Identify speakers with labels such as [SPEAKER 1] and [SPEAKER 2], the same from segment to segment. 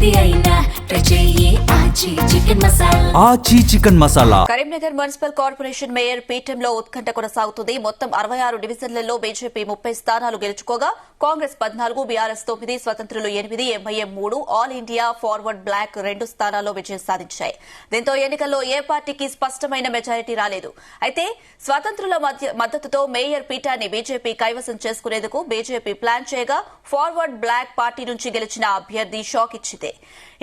[SPEAKER 1] ఏది అయినా రుచి ఆచి chicken masala.
[SPEAKER 2] Aachi chicken masala.
[SPEAKER 3] Karimnagar municipal corporation mayor పీఠంలో ఉత్కంఠ కొనసాగుతుంది. మొత్తం 66 డివిజన్లలో బీజేపీ 30 స్థానాలు గెలుచుకోగా కాంగ్రెస్ 14, బీఆర్ఎస్ 9, స్వతంత్రులు 8, MIM 3, all India forward bloc 2 స్థానాల్లో విజయం సాధించాయి. దీంతో ఎన్నికల్లో ఏ పార్టీకి స్పష్టమైన మెజారిటీ రాలేదు. అయితే స్వతంత్రుల మద్దతుతో మేయర్ పీఠాన్ని బీజేపీ కైవసం చేసుకునేందుకు బీజేపీ ప్లాన్ చేయగా ఫార్వర్డ్ బ్లాక్ పార్టీ నుంచి గెలిచిన అభ్యర్థి షాక్ ఇచ్చింది.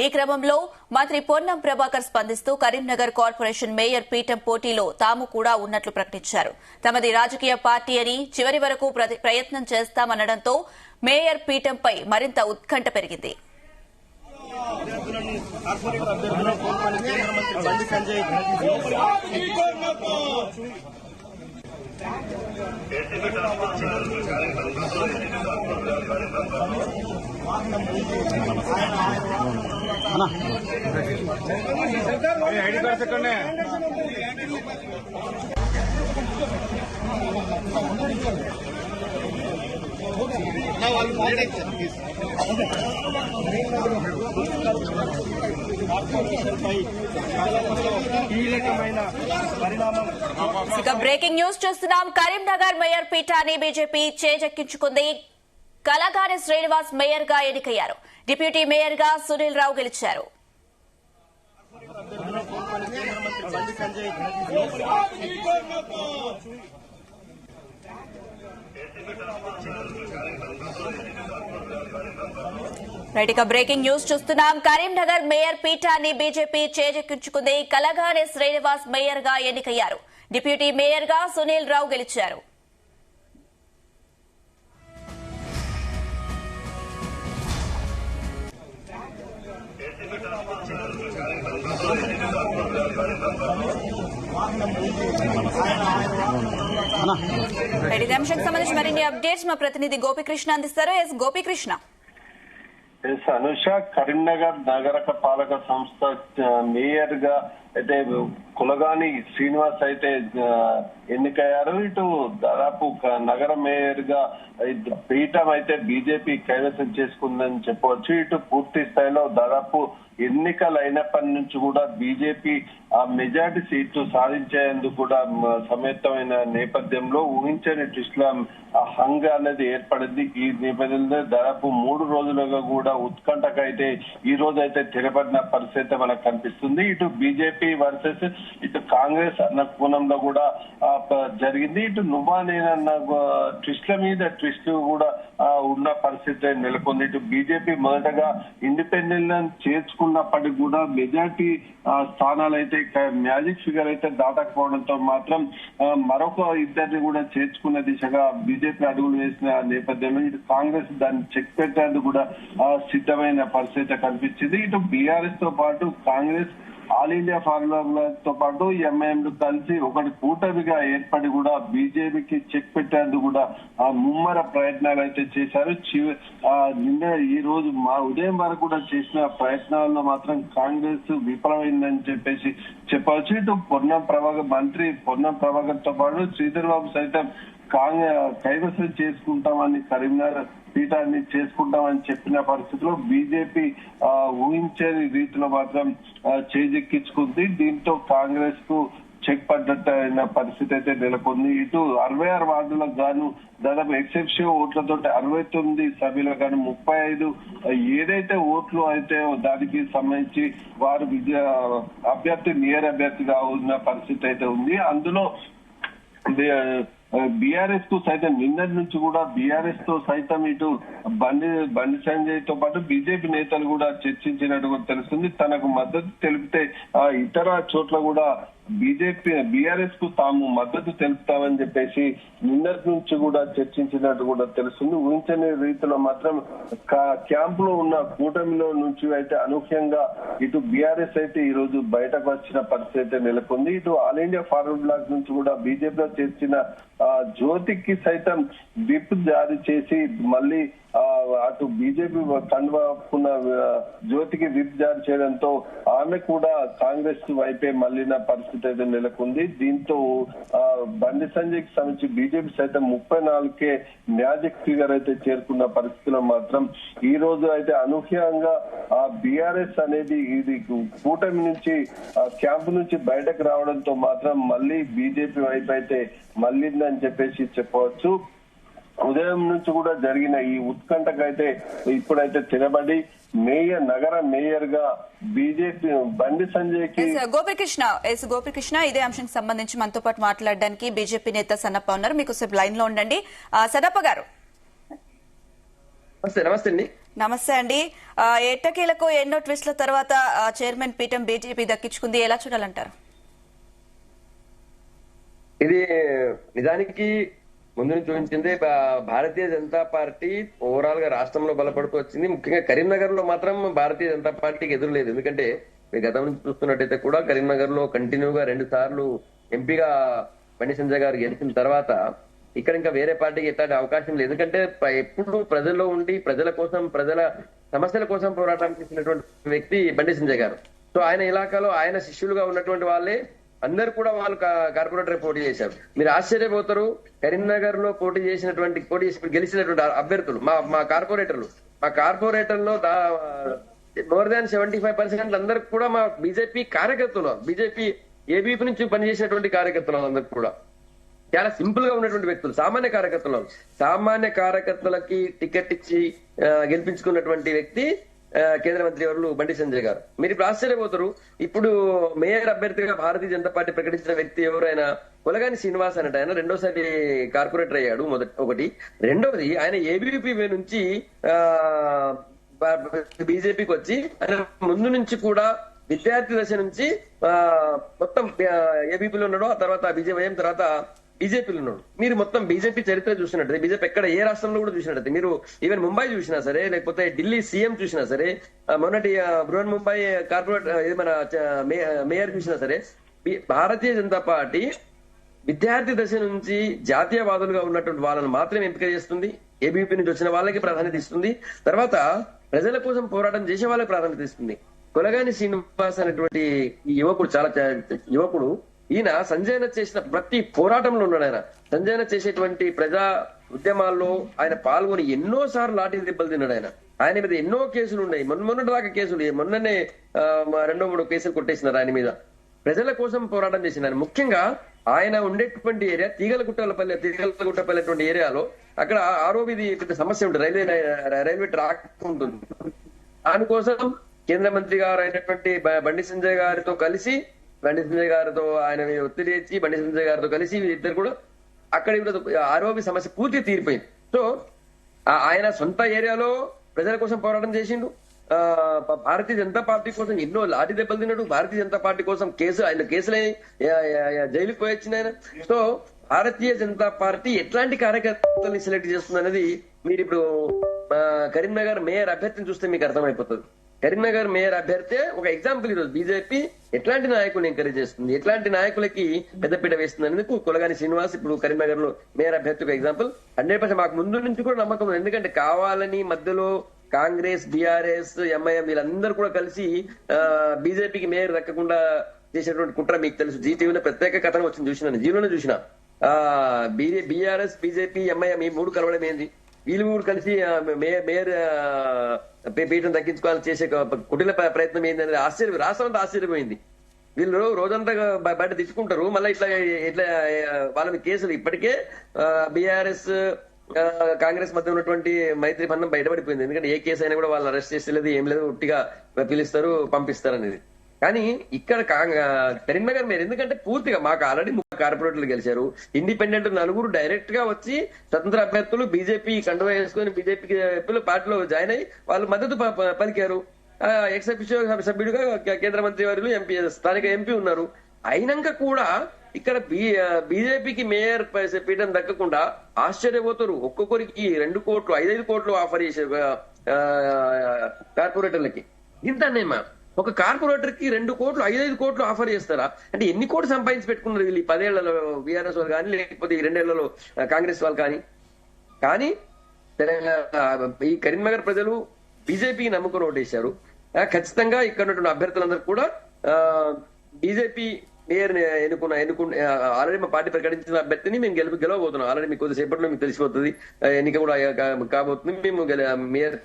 [SPEAKER 3] ఈ క్రమంలో మంత్రి పొన్నం ప్రభాకర్ స్పందిస్తూ కరీంనగర్ కార్పొరేషన్ మేయర్ పీఠం పోటీలో తాము కూడా ఉన్నట్లు ప్రకటించారు. తమది రాజకీయ పార్టీ అని చివరి వరకు ప్రయత్నం చేస్తామనడంతో మేయర్ పీఠంపై మరింత ఉత్కంఠ పెరిగింది. ఇక బ్రేకింగ్ న్యూస్ చూస్తున్నాం. కరీంనగర్ మేయర్ పీఠాన్ని బీజేపీ చేజెక్కించుకుంది. కలగాని శ్రీనివాస్ మేయర్ గా ఎన్నికయ్యారు. డిప్యూటీ మేయర్ గా సునీల్ రావు గెలిచారు. ఇక బ్రేకింగ్ న్యూస్ చూస్తున్నాం. కరీంనగర్ మేయర్ పీఠాన్ని బీజేపీ చేజెక్కించుకుంది. కలగాని శ్రీనివాస్ మేయర్ గా ఎన్నికయ్యారు. డిప్యూటీ మేయర్ గా సునీల్ రావు గెలిచారు. ఇదే అంశానికి సంబంధించి మరిన్ని అప్డేట్స్ మా ప్రతినిధి గోపికృష్ణ అందిస్తారు. గోపికృష్ణ.
[SPEAKER 4] అనుష, కరీంనగర్ నగర పాలక సంస్థ మేయర్ గా అయితే కులగాని శ్రీనివాస్ అయితే ఎన్నికయ్యారు. ఇటు దాదాపు నగర మేయర్ గా పీఠం అయితే బీజేపీ కైవసం చేసుకుందని చెప్పవచ్చు. ఇటు పూర్తి స్థాయిలో దాదాపు ఎన్నికలు అయినప్పటి నుంచి కూడా బీజేపీ ఆ మెజార్టీ సీట్లు సాధించేందుకు కూడా సమేతమైన నేపథ్యంలో ఊహించని ట్విస్ట్ల హంగ అనేది ఏర్పడింది. ఈ నేపథ్యంలో దాదాపు 3 రోజులుగా కూడా ఉత్కంఠకైతే ఈ రోజు అయితే తెరపడిన పరిస్థితి మనకు కనిపిస్తుంది. ఇటు బీజేపీ వర్సెస్ ఇటు కాంగ్రెస్ అన్న కోణంలో కూడా జరిగింది. ఇటు నువ్వా నేనన్న ట్విస్ట్ల మీద ట్విస్ట్ కూడా ఉన్న పరిస్థితి నెలకొంది. ఇటు బీజేపీ మొదటగా ఇండిపెండెంట్ చేర్చుకున్నప్పటికీ కూడా మెజార్టీ స్థానాలు అయితే మ్యాజిక్ ఫిగర్ అయితే దాటకపోవడంతో మాత్రం మరొక ఇద్దరిని కూడా చేర్చుకున్న దిశగా బీజేపీ అడుగులు వేసిన నేపథ్యంలో ఇటు కాంగ్రెస్ దాన్ని చెక్ పెట్టేందుకు కూడా సిద్ధమైన పరిస్థితి కనిపించింది. ఇటు బీఆర్ఎస్ తో పాటు కాంగ్రెస్, ఆల్ ఇండియా ఫార్వర్డ్ తో పాటు ఎంఐఎంలు కలిసి ఒకటి కూటమిగా ఏర్పడి కూడా బీజేపీకి చెక్ పెట్టేందుకు కూడా ముమ్మర ప్రయత్నాలు అయితే చేశారు. నిన్న ఈ రోజు ఉదయం వరకు కూడా చేసిన ప్రయత్నాల్లో మాత్రం కాంగ్రెస్ విఫలమైందని చెప్పవచ్చు. ఇటు మంత్రి పొన్నం ప్రభాకర్ తో పాటు శ్రీధర్ బాబు సైతం కైవసం చేసుకుంటామని కరీంనగర్ పీఠాన్ని చేసుకుంటామని చెప్పిన పరిస్థితిలో బీజేపీ ఊహించని రీతిలో మాత్రం చేజెక్కించుకుంది. దీంతో కాంగ్రెస్ కు చెక్ పడ్డట్టు పరిస్థితి అయితే నెలకొంది. ఇటు 66 వార్డులకు గాను దాదాపు ఎక్సెప్షన్ ఓట్లతో 69 సభ్యులకు గాను 35 ఏదైతే ఓట్లు అయితే దానికి సంబంధించి వారు అభ్యర్థి నియర్ అభ్యర్థిగా ఉన్న పరిస్థితి అయితే ఉంది. అందులో బీఆర్ఎస్ కు సైతం నిన్నటి నుంచి కూడా బీఆర్ఎస్ తో సైతం ఇటు బండి సంజయ్ తో పాటు బీజేపీ నేతలు కూడా చర్చించినట్టు తెలుస్తుంది. తనకు మద్దతు తెలిపితే ఇతర చోట్ల కూడా బీఆర్ఎస్ కు తాము మద్దతు తెలుపుతామని చెప్పేసి నిన్నటి నుంచి కూడా చర్చించినట్టు కూడా తెలుస్తుంది. ఊహించని రీతిలో మాత్రం క్యాంప్ లో ఉన్న కూటమిలో నుంచి అయితే అనూహ్యంగా ఇటు బీఆర్ఎస్ అయితే ఈ రోజు బయటకు వచ్చిన పరిస్థితి నెలకొంది. ఇటు ఆల్ ఇండియా ఫార్వర్డ్ బ్లాక్ నుంచి కూడా బీజేపీలో చేర్చిన జ్యోతికి సైతం విప్ జారీ చేసి మళ్ళీ అటు బీజేపీ కండువాకున్న జ్యోతికి విప్ జారీ చేయడంతో ఆమె కూడా కాంగ్రెస్ వైపే మళ్లిన పరిస్థితి అయితే నెలకొంది. దీంతో బండి సంజయ్ కి సంబంధించి బీజేపీ సైతం 34కే మ్యాజిక్ ఫిగర్ అయితే చేరుకున్న పరిస్థితిలో మాత్రం ఈ రోజు అయితే అనూహ్యంగా ఆ బీఆర్ఎస్ అనేది ఇది కూటమి నుంచి క్యాంపు నుంచి బయటకు రావడంతో మాత్రం మళ్ళీ బీజేపీ వైపు అయితే మళ్ళిందని చెప్పేసి చెప్పవచ్చు. ఉదయం నుంచి కూడా జరిగిన ఈ ఉత్కంఠకైతే ఇప్పుడైతే తినబడి నగర మేయర్ గా బీజేపీ బండి సంజయ్ కి
[SPEAKER 3] గోపికృష్ణ ఇదే అంశానికి సంబంధించి మనతో పాటు మాట్లాడడానికి బీజేపీ నేత సన్నప్ప ఉన్నారు. మీకు సేపు లైన్ లో ఉండండి. సన్నప్ప గారు నమస్తే అండి. ఎట్టకేలకు ఎన్నో ట్విస్ట్ల తర్వాత చైర్మన్ పీఠం బీజేపీ దక్కించుకుంది, ఎలా చూడాలంటారు?
[SPEAKER 2] ఇది నిజానికి ముందు నుంచి చూపించింది భారతీయ జనతా పార్టీ ఓవరాల్ గా రాష్ట్రంలో బలపడుతూ వచ్చింది. ముఖ్యంగా కరీంనగర్ లో మాత్రం భారతీయ జనతా పార్టీకి ఎదురులేదు. ఎందుకంటే మీరు గతం నుంచి చూస్తున్నట్టయితే కూడా కరీంనగర్ లో కంటిన్యూగా 2 సార్లు ఎంపీగా బండి సంజయ్ గారు గెలిచిన తర్వాత ఇక్కడ ఇంకా వేరే పార్టీకి ఎట్లాంటి అవకాశం లేదు. ఎందుకంటే ఎప్పుడు ప్రజల్లో ఉండి ప్రజల కోసం ప్రజల సమస్యల కోసం పోరాటం చేసినటువంటి వ్యక్తి బండి సంజయ్ గారు. సో ఆయన ఇలాకాలో ఆయన శిష్యులుగా ఉన్నటువంటి వాళ్ళే అందరు కూడా వాళ్ళు కార్పొరేటర్ పోటీ చేశారు. మీరు ఆశ్చర్యపోతారు, కరీంనగర్ లో పోటీ గెలిచినటువంటి అభ్యర్థులు మా కార్పొరేటర్లో మోర్ దాన్ 75% అందరికి కూడా మా బీజేపీ కార్యకర్తలు, బీజేపీ ఏబీపీ నుంచి పనిచేసినటువంటి కార్యకర్తలు అందరు కూడా చాలా సింపుల్ గా ఉన్నటువంటి వ్యక్తులు, సామాన్య కార్యకర్తలకి టికెట్ ఇచ్చి గెలిపించుకున్నటువంటి వ్యక్తి కేంద్ర మంత్రి వర్యులు బండి సంజయ్ గారు. మీరు ఇప్పుడు ఆశ్చర్యపోతారు, ఇప్పుడు మేయర్ అభ్యర్థిగా భారతీయ జనతా పార్టీ ప్రకటించిన వ్యక్తి ఎవరైనా కొలగాని శ్రీనివాస్ అన్నట్టు ఆయన రెండోసారి కార్పొరేటర్ అయ్యాడు. ఒకటి. రెండవది, ఆయన ఏబీవీపీ నుంచి బీజేపీకి వచ్చి ఆయన ముందు నుంచి కూడా విద్యార్థి దశ నుంచి మొత్తం ఏబీపీలో ఉన్నాడు. ఆ తర్వాత బీజేపీ తర్వాత బీజేపీలో ఉన్నాడు. మీరు మొత్తం బీజేపీ చరిత్ర చూసినట్టు, బీజేపీ ఎక్కడ ఏ రాష్ట్రంలో కూడా చూసినట్టు, మీరు ఈవెన్ ముంబై చూసినా సరే, లేకపోతే ఢిల్లీ సీఎం చూసినా సరే, మొన్నటి బృహన్ ముంబై కార్పొరేట్ మన మేయర్ చూసినా సరే, భారతీయ జనతా పార్టీ విద్యార్థి దశ నుంచి జాతీయవాదులుగా ఉన్నటువంటి వాళ్ళని మాత్రమే ఎంపిక చేస్తుంది. ఏబీపీ నుంచి వచ్చిన వాళ్ళకి ప్రాధాన్యత ఇస్తుంది. తర్వాత ప్రజల కోసం పోరాటం చేసే వాళ్ళకి ప్రాధాన్యత ఇస్తుంది. కొలగాని శ్రీనివాస్ అనేటువంటి ఈ యువకుడు ఈయన సంజయన చేసిన ప్రతి పోరాటంలో ఉన్నాడు. ఆయన సంజయన చేసేటువంటి ప్రజా ఉద్యమాల్లో ఆయన పాల్గొని ఎన్నో సార్లు లాఠీ దెబ్బలు తిన్నాడు. ఆయన మీద ఎన్నో కేసులు ఉన్నాయి. మొన్నటి దాకా కేసులు, మొన్ననే 2-3 కేసులు కొట్టేసినారు ఆయన మీద. ప్రజల కోసం పోరాటం చేసినారు. ముఖ్యంగా ఆయన ఉండేటువంటి ఏరియా తీగలగుట్టపల్లి ఏరియాలో అక్కడ ఆరోబిది పెద్ద సమస్య ఉంటుంది, రైల్వే ట్రాక్ ఉంటుంది. దానికోసం కేంద్ర మంత్రి గారు అయినటువంటి బండి సంజయ్ గారితో కలిసి ఆయన ఒత్తిడి ఇచ్చి బండి సంజయ్ గారితో కలిసి ఇద్దరు కూడా అక్కడ ఆరోగ్య సమస్య పూర్తి తీరిపోయింది. సో ఆయన సొంత ఏరియాలో ప్రజల కోసం పోరాటం చేసిండు. భారతీయ జనతా పార్టీ కోసం ఎన్నో లాఠీ దెబ్బలు తిన్నాడు. భారతీయ జనతా పార్టీ కోసం కేసులై జైలుకు పోయొచ్చింది ఆయన. సో భారతీయ జనతా పార్టీ ఎట్లాంటి కార్యకర్తల్ని సెలెక్ట్ చేస్తుంది అనేది మీరు ఇప్పుడు కరీంనగర్ మేయర్ అభ్యర్థిని చూస్తే మీకు అర్థమైపోతుంది. కరీంనగర్ మేయర్ అభ్యర్థి ఒక ఎగ్జాంపుల్. ఈరోజు బీజేపీ ఎట్లాంటి నాయకులు ఎంకరేజ్ చేస్తుంది, ఎట్లాంటి నాయకులకి పెద్దపీట వేస్తుంది అనేది కొలగాని శ్రీనివాస్ ఇప్పుడు కరీంనగర్ లో మేయర్ అభ్యర్థి ఒక ఎగ్జాంపుల్. 100% మాకు ముందు నుంచి కూడా నమ్మకం ఉంది. ఎందుకంటే కావాలని మధ్యలో కాంగ్రెస్, బీఆర్ఎస్, ఎంఐఎం వీళ్ళందరూ కూడా కలిసి బీజేపీకి మేయర్ దక్కకుండా చేసేటువంటి కుట్ర మీకు తెలుసు. జీటీవీలో ప్రత్యేక కథనం వచ్చింది, చూసినాను, జీలోనే చూసిన. బీఆర్ఎస్, బీజేపీ, ఎంఐఎం ఈ 3 కలవడం ఏంది, వీళ్ళు 3 కలిసి మేయర్ పీఠం దక్కించుకోవాలని చేసే కుటిల ప్రయత్నం ఏంటనేది రాష్ట్రం అంతా ఆశ్చర్యపోయింది. వీళ్ళు రోజంతా బయట తిట్టుకుంటారు, మళ్ళీ ఇట్లా వాళ్ళ కేసులు. ఇప్పటికే బీఆర్ఎస్ కాంగ్రెస్ మధ్య ఉన్నటువంటి మైత్రి బంధం బయటపడిపోయింది. ఎందుకంటే ఏ కేసు అయినా కూడా వాళ్ళని అరెస్ట్ చేసేది ఏం లేదు, ఉట్టిగా పిలుస్తారు, పంపిస్తారు అనేది. కానీ ఇక్కడ కరీంనగర్ మేయర్ ఎందుకంటే పూర్తిగా మాకు ఆల్రెడీ 3 కార్పొరేటర్లు గెలిచారు. ఇండిపెండెంట్ 4 డైరెక్ట్ గా వచ్చి స్వతంత్ర అభ్యర్థులు బీజేపీ కండువా వేసుకుని బీజేపీ పార్టీలో జాయిన్ అయ్యి వాళ్ళు మద్దతు పలికారు. ఎక్స్ అఫీషియో సభ్యుడిగా కేంద్ర మంత్రి వారు స్థానిక ఎంపీ ఉన్నారు. అయినాక కూడా ఇక్కడ బీజేపీకి మేయర్ పీఠం దక్కకుండా ఆశ్చర్యపోతారు. ఒక్కొక్కరికి 2 కోట్లు 5 కోట్లు ఆఫర్ చేశారు కార్పొరేటర్లకి. ఇంతనేమా ఒక కార్పొరేటర్ కి 2 కోట్లు 5 కోట్లు ఆఫర్ చేస్తారా? అంటే ఎన్ని కోట్లు సంపాదించి పెట్టుకున్నారు వీళ్ళు 10 ఏళ్లలో బీఆర్ఎస్ వాళ్ళు కానీ, లేకపోతే ఈ 2 ఏళ్లలో కాంగ్రెస్ వాళ్ళు కానీ తెలంగాణ ఈ కరీంనగర్ ప్రజలు బీజేపీకి నమ్ముకుని ఓటేశారు. ఖచ్చితంగా ఇక్కడ ఉన్నటువంటి అభ్యర్థులందరూ కూడా బీజేపీ మేయర్ ఎన్నుకున్న ఆల్రెడీ మా పార్టీ ప్రకటించిన అభ్యర్థిని మేము గెలవబోతున్నాం. ఆల్రెడీ మీకు కొద్దిసేపట్లో మీకు తెలిసిపోతుంది, ఎన్నిక కూడా కాబోతుంది. మేము మేయర్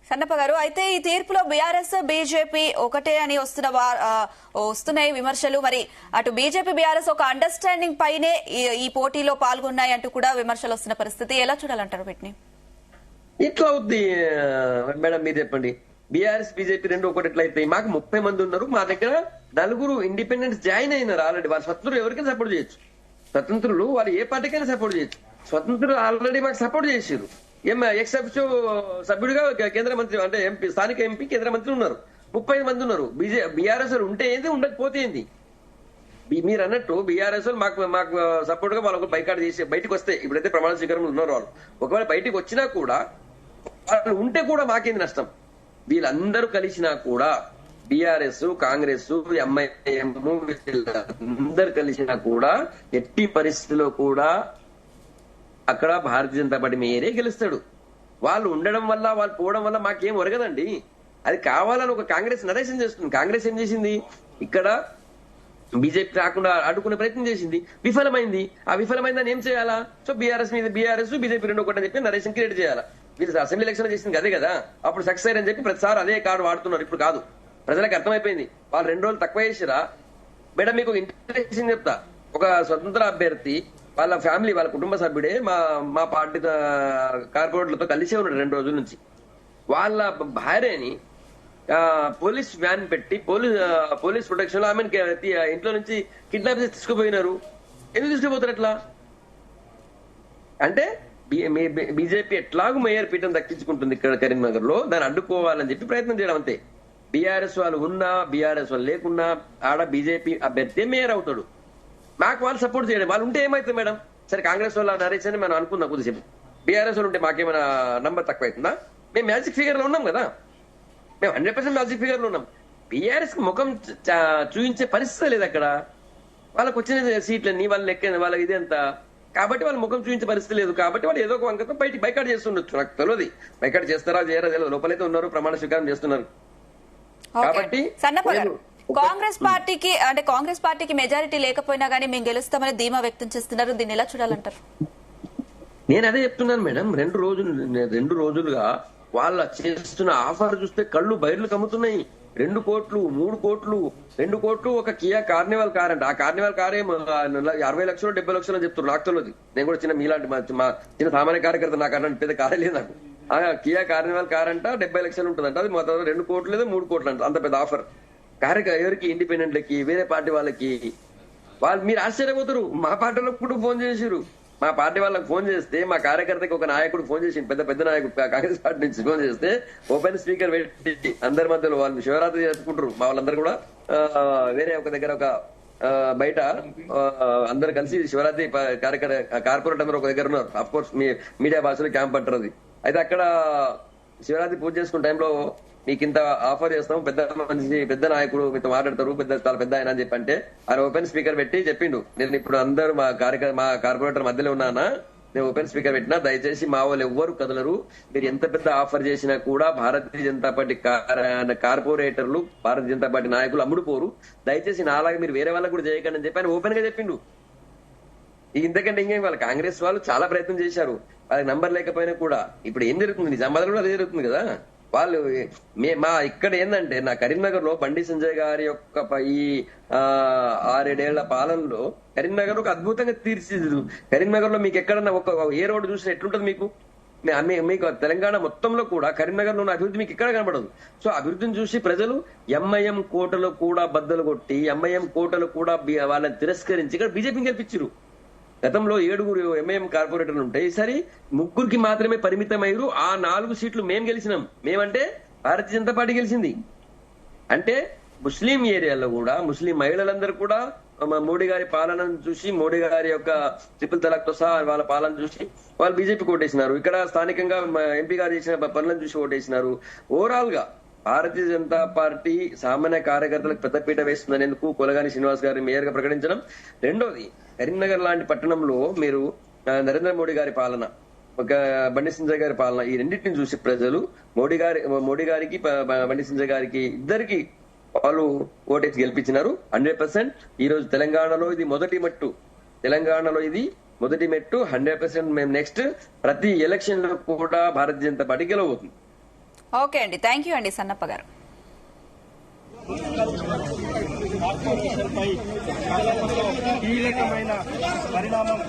[SPEAKER 3] సన్నప్ప గారు, అయితే ఈ తీర్పులో బీఆర్ఎస్ బీజేపీ ఒకటే అని వస్తున్నాయి విమర్శలు. మరి అటు బీజేపీ బీఆర్ఎస్ ఒక అండర్స్టాండింగ్ పైనే ఈ పోటీలో పాల్గొన్నాయి అంటూ కూడా విమర్శలు వస్తున్న పరిస్థితి, ఎలా చూడాలంటారు వీటిని?
[SPEAKER 2] ఇట్లా అవుద్ది మేడం, మీరు చెప్పండి. బీఆర్ఎస్ బీజేపీ రెండు ఒకటి ఎట్లయితాయి? మాకు 30 మంది ఉన్నారు, మా దగ్గర 4 ఇండిపెండెంట్స్ జాయిన్ అయినారు ఆల్రెడీ. వాళ్ళు స్వతంత్రులు ఎవరికైనా సపోర్ట్ చేయొచ్చు, స్వతంత్రులు వాళ్ళు ఏ పార్టీకైనా సపోర్ట్ చేయొచ్చు. స్వతంత్రులు ఆల్రెడీ మాకు సపోర్ట్ చేసారు. ఎక్స్ అఫిషియో సభ్యుడిగా కేంద్ర మంత్రి అంటే ఎంపీ, స్థానిక ఎంపీ కేంద్ర మంత్రి ఉన్నారు. 30 మంది ఉన్నారు. బీఆర్ఎస్ ఉంటే ఏంది, ఉండకపోతే ఏంది? మీరు అన్నట్టు బీఆర్ఎస్ మాకు సపోర్ట్ గా వాళ్ళు బైకాట్ చేసి బయటకు వస్తే, ఇప్పుడైతే ప్రమాణ స్వీకారంలో ఉన్నారు వాళ్ళు, ఒకవేళ బయటకు వచ్చినా కూడా వాళ్ళు ఉంటే కూడా మాకేంది నష్టం? వీళ్ళందరూ కలిసినా కూడా బీఆర్ఎస్, కాంగ్రెస్, ఎంఐఎం అందరు కలిసినా కూడా ఎట్టి పరిస్థితిలో కూడా అక్కడ భారతీయ జనతా పార్టీ మేయరే గెలుస్తాడు. వాళ్ళు ఉండడం వల్ల, వాళ్ళు పోవడం వల్ల మాకేం ఒరగదండి. అది కావాలని ఒక కాంగ్రెస్ నరేషన్ చేస్తుంది. కాంగ్రెస్ ఏం చేసింది, ఇక్కడ బీజేపీ రాకుండా అడ్డుకునే ప్రయత్నం చేసింది, విఫలమైంది. ఆ విఫలమైందని ఏం చేయాలా? సో బీఆర్ఎస్ బీజేపీ రెండు ఒకటి అని చెప్పి నరేషన్ క్రియేట్ చేయాలా? వీళ్ళు అసెంబ్లీ ఎలక్షన్ చేసింది అదే కదా, అప్పుడు సక్సెస్ అయ్యారని చెప్పి ప్రతిసారి అదే కార్డు వాడుతున్నారు. ఇప్పుడు కాదు, ప్రజలకు అర్థమైపోయింది. వాళ్ళు 2 రోజులు తక్కువ చేసిరా. మేడం మీకు ఇంట్రెస్టింగ్ చెప్తా, ఒక స్వతంత్ర అభ్యర్థి వాళ్ళ ఫ్యామిలీ, వాళ్ళ కుటుంబ సభ్యుడే మా పార్టీ కార్పొరేట్లతో కలిసే ఉన్నాడు 2 రోజుల నుంచి. వాళ్ళ భార్యని పోలీస్ వ్యాన్ పెట్టి పోలీస్ ప్రొటెక్షన్ లో ఆమె ఇంట్లో నుంచి కిడ్నాప్ చేసి తీసుకుపోయినారు. ఎందుకు తీసుకుపోతారు అట్లా? అంటే బీజేపీ ఎట్లాగూ మేయర్ పీఠం దక్కించుకుంటుంది ఇక్కడ కరీంనగర్ లో, దాన్ని అడ్డుకోవాలని చెప్పి ప్రయత్నం చేయడం అంతే. బీఆర్ఎస్ వాళ్ళు ఉన్నా, బీఆర్ఎస్ వాళ్ళు లేకున్నా ఆడ బీజేపీ అభ్యర్థి మేయర్ అవుతాడు. మాకు వాళ్ళు సపోర్ట్ చేయడం, వాళ్ళు ఉంటే ఏమవుతుంది మేడం? సరే కాంగ్రెస్ వాళ్ళ నరేష్ అని మనం అనుకున్నాం కొద్దిసేపు, బీఆర్ఎస్ వాళ్ళు ఉంటే మాకేమైనా నంబర్ తక్కువ అవుతుందా? మేము మ్యాజిక్ ఫిగర్ లో ఉన్నాం కదా, మేము 100% మ్యాజిక్ ఫిగర్ లో ఉన్నాం. బీఆర్ఎస్ కి ముఖం చూపించే పరిస్థితి లేదు అక్కడ. వాళ్ళకి వచ్చిన సీట్లన్నీ వాళ్ళ లెక్క, వాళ్ళకి ఇదేంత కాబట్టి వాళ్ళ ముఖం చూపించే పరిస్థితి లేదు. కాబట్టి వాళ్ళు ఏదో ఒక వంకతో బయటికి బైకాట్ చేస్తుండొచ్చు, నాకు తెలియదు. బైకాట్ చేస్తారా చేయరా తెలియదు, లోపలైతే ఉన్నారు, ప్రమాణ స్వీకారం చేస్తున్నారు. కాబట్టి
[SPEAKER 3] కాంగ్రెస్ పార్టీకి మెజారిటీ లేకపోయినా గానీ మేము గెలుస్తామని ధీమా వ్యక్తం చేస్తున్నారు. దీన్ని ఎలా చూడాలంటారు?
[SPEAKER 2] నేను అదే చెప్తున్నాను మేడం, 2 రోజులుగా వాళ్ళ చేస్తున్న ఆఫర్ చూస్తే కళ్ళు బయర్లు కమ్ముతున్నాయి. 2 కోట్లు 3 కోట్లు 2 కోట్లు ఒక కియా కార్నివాల్ కార్ అంట. ఆ కార్నివాల్ కారే 60 లక్షలు 70 లక్షలు అని చెప్తున్నారు. నాకు తెలియదు, నేను కూడా చిన్న మీలాంటి మా చిన్న సామాన్య కార్యకర్త, నాకు అన్న పెద్ద కారే లేదు నాకు. ఆ కియా కార్నివాల్ కార్ అంట 70 లక్షలు ఉంటుందంట. అది మొత్తం 2 కోట్లు లేదా 3 కోట్లు అంట, అంత పెద్ద ఆఫర్. ఎవరికి? ఇండిపెండెంట్లకి, వేరే పార్టీ వాళ్ళకి. వాళ్ళు మీరు ఆశ్చర్యపోతారు, మా పార్టీలో కూడా ఫోన్ చేసిరు. మా పార్టీ వాళ్ళకి ఫోన్ చేస్తే, మా కార్యకర్తకి ఒక నాయకుడు ఫోన్ చేసి, పెద్ద నాయకుడు కాంగ్రెస్ పార్టీ నుంచి ఫోన్ చేస్తే ఓపెన్ స్పీకర్ పెట్టి అందరి మధ్యలో వాళ్ళు శివరాత్రి జరుపుకుంటారు. మా వాళ్ళందరూ కూడా వేరే ఒక దగ్గర ఒక బయట అందరు కలిసి శివరాత్రి కార్పొరేట్ అందరూ ఒక దగ్గర ఉన్నారు. అఫ్ కోర్స్ మీడియా భాషలో క్యాంప్ అంటారు అది. అయితే అక్కడ శివరాత్రి పూజ చేసుకున్న టైంలో మీకు ఇంత ఆఫర్ చేస్తాం, పెద్ద నాయకుడు మీతో మాట్లాడతారు, చాలా పెద్ద ఆయన అని చెప్పి అంటే ఆయన ఓపెన్ స్పీకర్ పెట్టి చెప్పిండు, నేను ఇప్పుడు అందరూ మా కార్పొరేటర్ మధ్యలో ఉన్నానా, నేను ఓపెన్ స్పీకర్ పెట్టినా, దయచేసి మా వాళ్ళు ఎవ్వరు కదలరు, మీరు ఎంత పెద్ద ఆఫర్ చేసినా కూడా భారతీయ జనతా పార్టీ కార్పొరేటర్లు, భారతీయ జనతా పార్టీ నాయకులు అమ్ముడుపోరు, దయచేసి నాలాగా మీరు వేరే వాళ్ళకు కూడా చేయకండి అని చెప్పి ఆయన ఓపెన్ గా చెప్పిండు. ఇంతకంటే ఇంకేం, వాళ్ళ కాంగ్రెస్ వాళ్ళు చాలా ప్రయత్నం చేశారు, వాళ్ళకి నంబర్ లేకపోయినా కూడా. ఇప్పుడు ఏం జరుగుతుంది, నిజామాబాద్ కూడా అదే జరుగుతుంది కదా. వాళ్ళు మా ఇక్కడ ఏంటంటే, నా కరీంనగర్ లో బండి సంజయ్ గారి యొక్క ఈ 6-7 ఏళ్ల పాలనలో కరీంనగర్ ఒక అద్భుతంగా తీర్చిదిద్దు. కరీంనగర్ లో మీకు ఎక్కడన్నా ఏ రోడ్డు చూసినా ఎట్లుంటది మీకు? మీకు తెలంగాణ మొత్తంలో కూడా కరీంనగర్ లో ఉన్న అభివృద్ధి మీకు ఎక్కడ కనబడదు. సో అభివృద్ధిని చూసి ప్రజలు ఎంఐఎం కోటలు కూడా బద్దలు కొట్టి, ఎంఐఎం కోటలు కూడా వాళ్ళని తిరస్కరించి ఇక్కడ బీజేపీని గెలిపించారు. గతంలో 7 ఎంఐఎం కార్పొరేటర్లు ఉంటాయి, ఈసారి 3కి మాత్రమే పరిమితమయ్యారు. ఆ 4 సీట్లు మేము గెలిచినాం. మేమంటే భారతీయ జనతా పార్టీ గెలిచింది. అంటే ముస్లిం ఏరియాలో కూడా ముస్లిం మహిళలందరూ కూడా మోడీ గారి పాలనను చూసి, మోడీ గారి యొక్క ట్రిపుల్ తలాక్ తో సహా వాళ్ళ పాలన చూసి వాళ్ళు బీజేపీకి ఓటేసినారు. ఇక్కడ స్థానికంగా ఎంపీ గారు చేసిన పనులను చూసి ఓటేసినారు. ఓవరాల్ గా భారతీయ జనతా పార్టీ సామాన్య కార్యకర్తలకు పెద్దపీట వేస్తుందనేందుకు కొలగాని శ్రీనివాస్ గారిని మేయర్ గా ప్రకటించడం. రెండోది, కరీంనగర్ లాంటి పట్టణంలో మీరు నరేంద్ర మోడీ గారి పాలన, ఒక బండి సంజయ్ గారి పాలన, ఈ రెండింటిని చూసి ప్రజలు మోడీ గారికి బండి సంజయ్ గారికి ఇద్దరికి వాళ్ళు ఓటేసి గెలిపించినారు 100%. ఈ రోజు తెలంగాణలో ఇది మొదటి మెట్టు 100%. మేము నెక్స్ట్ ప్రతి ఎలక్షన్ లో కూడా భారతీయ జనతా పార్టీ గెలవబోతుంది.
[SPEAKER 3] ఓకే అండి, థ్యాంక్ యూ అండి సన్నప్ప గారు.
[SPEAKER 5] కీలకమైన పరిణామం